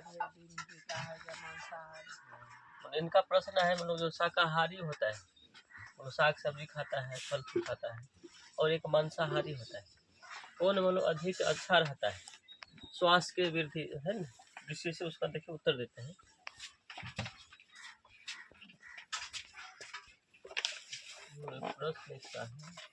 दिन जीता है या मांसाहारी। इनका प्रश्न है, मतलब जो शाकाहारी होता है वो साग सब्जी खाता है, फल फूल खाता है, और एक मांसाहारी होता है, कौन मतलब अधिक अच्छा रहता है स्वास्थ्य के वृद्धि है ना, दृष्टि से उसका देखिए उत्तर देते हैं। प्रश्न इसका है,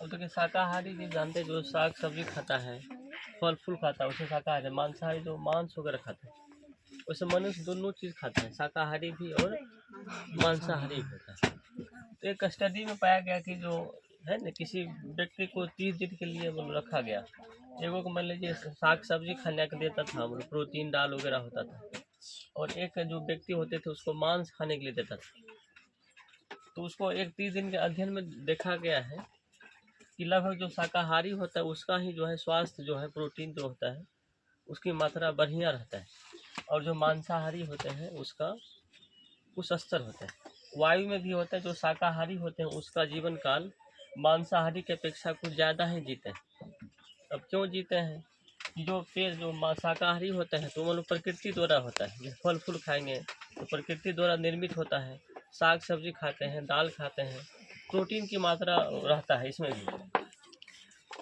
अब देखिए शाकाहारी भी जानते हैं, जो साग सब्जी खाता है, फल फूल खाता है, उसे शाकाहारी। मांसाहारी जो मांस वगैरह खाता है, वैसे मनुष्य दोनों चीज़ खाता है, शाकाहारी भी और मांसाहारी भी होता है। तो एक स्टडी में पाया गया कि जो है ना, किसी व्यक्ति को 30 दिन के लिए मतलब रखा गया, एगो को मान लीजिए साग सब्जी खाने के देता था, मतलब प्रोटीन दाल वगैरह होता था, और एक जो व्यक्ति होते थे उसको मांस खाने के लिए देता था। तो उसको एक 30 दिन के अध्ययन में देखा गया है कि लगभग जो शाकाहारी होता है उसका ही जो है स्वास्थ्य जो है, प्रोटीन जो होता है उसकी मात्रा बढ़िया रहता है, और जो मांसाहारी होते हैं उसका कुछ स्तर होता है। वायु में भी होता है, जो शाकाहारी होते हैं उसका जीवन काल मांसाहारी की अपेक्षा कुछ ज़्यादा ही जीते हैं। अब क्यों जीते हैं? जो पेड़ जो शाकाहारी होते हैं तो मतलब प्रकृति द्वारा होता है, जैसे फल फूल खाएंगे तो प्रकृति द्वारा निर्मित होता है, साग सब्जी खाते हैं, दाल खाते हैं, प्रोटीन की मात्रा रहता है इसमें भी।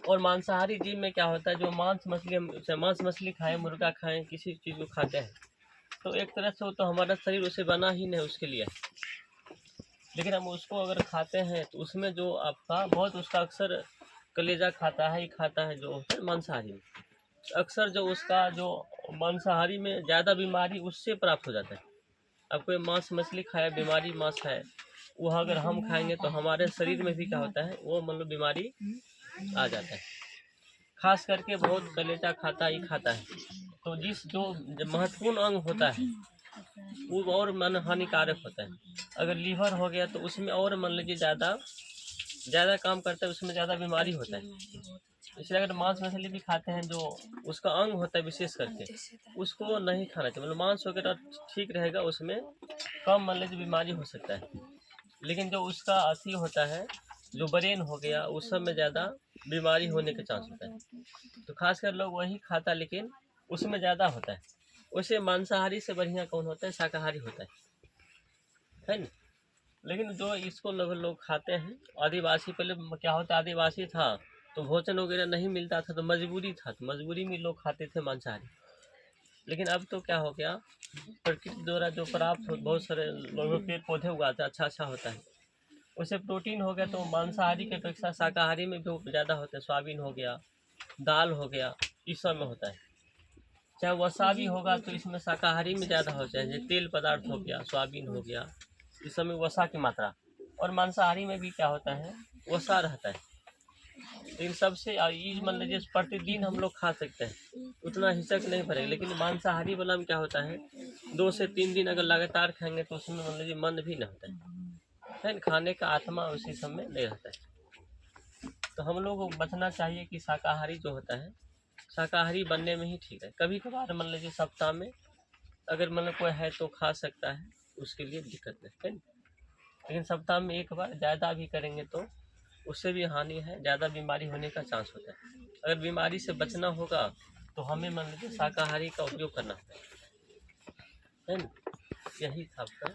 और मांसाहारी जीव में क्या होता है, जो मांस मछली खाएं, मुर्गा खाएं, किसी चीज़ को खाते हैं, तो एक तरह से वो तो हमारा शरीर उसे बना ही नहीं उसके लिए, लेकिन हम उसको अगर खाते हैं तो उसमें जो आपका बहुत उसका अक्सर कलेजा खाता है, ही खाता है जो होता है मांसाहारी में, अक्सर जो उसका जो मांसाहारी में ज़्यादा बीमारी उससे प्राप्त हो जाता है। अब कोई मांस मछली खाया, बीमारी मांस खाए, वह अगर हम खाएंगे तो हमारे शरीर में भी क्या होता है, वो मतलब बीमारी आ जाता है। खास करके बहुत कलेजा खाता ही खाता है, तो जिस जो महत्वपूर्ण अंग होता है वो और मन हानिकारक होता है। अगर लीवर हो गया तो उसमें और मान लीजिए ज़्यादा काम करता है, उसमें ज़्यादा बीमारी होता है। इसलिए अगर मांस मछली भी खाते हैं, जो उसका अंग होता है विशेष करके उसको नहीं खाना चाहिए। मतलब मांस वगैरह ठीक रहेगा, उसमें कम मान लीजिए बीमारी हो सकता है, लेकिन जो उसका अथी होता है, जो ब्रेन हो गया, उस सब में ज़्यादा बीमारी होने के चांस होता है। तो खासकर लोग वही खाता, लेकिन उसमें ज़्यादा होता है। वैसे मांसाहारी से बढ़िया कौन होता है? शाकाहारी होता है ना। लेकिन जो इसको लोग खाते हैं, आदिवासी पहले क्या होता, आदिवासी था तो भोजन वगैरह नहीं मिलता था, तो मजबूरी था, तो मजबूरी में लोग खाते थे मांसाहारी। लेकिन अब तो क्या हो गया, प्रकृति द्वारा जो प्राप्त हो, बहुत सारे लोगों पेड़ पौधे उगाते हैं, अच्छा होता है, उससे प्रोटीन हो गया, तो मांसाहारी की अपेक्षा शाकाहारी में भी ज़्यादा होता है। सोयाबीन हो गया, दाल हो गया, इस सब में होता है। चाहे वसा भी होगा तो इसमें शाकाहारी में ज़्यादा होता है, जैसे तेल पदार्थ हो गया, सोयाबीन हो गया, इस सब में वसा की मात्रा। और मांसाहारी में भी क्या होता है, वसा रहता है। इन सबसे ये मान लीजिए प्रतिदिन हम लोग खा सकते हैं, उतना हिचक नहीं पड़ेगा। लेकिन मांसाहारी वाला में क्या होता है, 2 से 3 दिन अगर लगातार खाएंगे तो उसमें मान लीजिए मन भी नहीं होता है ना, खाने का आत्मा उसी समय नहीं रहता है। तो हम लोग को बचना चाहिए कि शाकाहारी जो होता है, शाकाहारी बनने में ही ठीक है। कभी कभार मान लीजिए सप्ताह में अगर मतलब कोई है तो खा सकता है, उसके लिए दिक्कत नहीं है ना। लेकिन सप्ताह में एक बार ज़्यादा भी करेंगे तो उससे भी हानि है, ज़्यादा बीमारी होने का चांस होता है। अगर बीमारी से बचना होगा तो हमें मान लीजिए शाकाहारी का उपयोग करना है ना। यही था आपका।